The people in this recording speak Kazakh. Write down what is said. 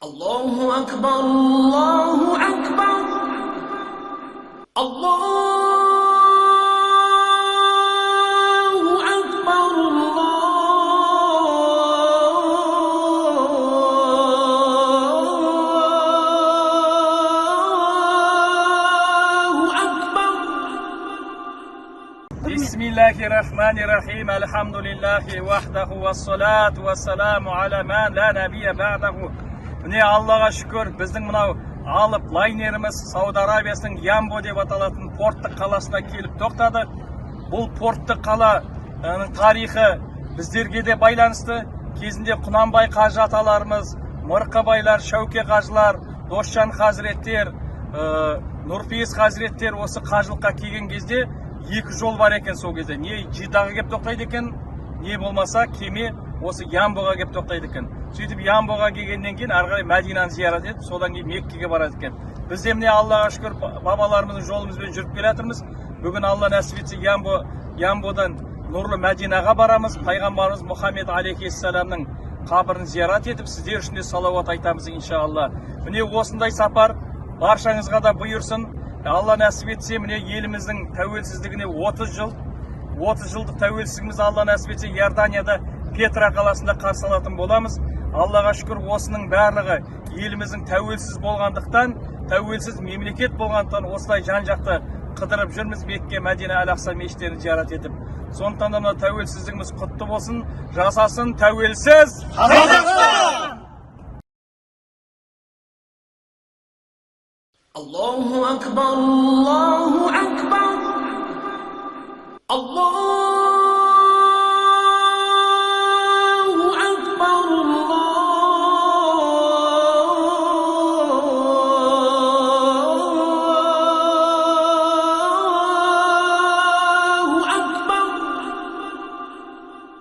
الله أكبر الله أكبر الله أكبر الله أكبر. بسم الله الرحمن الرحيم الحمد لله وحده والصلاة والسلام على من لا نبي بعده. Міне Аллаға шүкір, біздің мынау алып лайнеріміз Сауд Арабиясының Ямбо деп аталатын порттық қаласына келіп тоқтады. Бұл порттық қаланың тарихы біздерге де байланысты. Кезінде Құнанбай қажы аталарымыз, Мырқыбайлар, Шәуке қажылар, Досжан хазіреттер, Нұрпейіс хазіреттер осы қажылыққа келген кезде екі жол бар екен сол кезде. Не Жиддаға кеп тоқтайды екен, не болмаса кеме осы Ямбоға кеп тоқтайды екен. Сөйтіп Ямбоға келгеннен кейін ары қарай Мәдинаны зиярат етіп, содан кейін Меккеге барады екен. Біз де міне Аллаға шүкір бабаларымыздың жолымызбен жүріп келе жатырмыз. Бүгін Алла нәсіп етсе Ямбодан нұрлы Мәдинаға барамыз. Пайғамбарымыз Мұхаммед алейхиссаламның қабірін зиярат етіп, сіздер үшін де салауат айтамыз иншалла. Міне осындай сапар баршаңызға да бұйырсын. Алла нәсіп етсе міне еліміздің тәуелсіздігіне 30 жылдық тәуелсіздігіміз Алла нәсіп етсе Иорданияда Петра қаласында қарсы алатын боламыз. Аллаға шүкір осының барлығы еліміздің тәуелсіз болғандықтан, тәуелсіз мемлекет болғандықтан осылай жан-жақты қыдырып жүрміз Мекке, Мәдина, Әл-Ақса мешіттерін зиярат етіп. Сондықтан да тәуелсіздігіміз құтты болсын, жасасын тәуелсіз Қазақстан! الله أكبر الله أكبر الله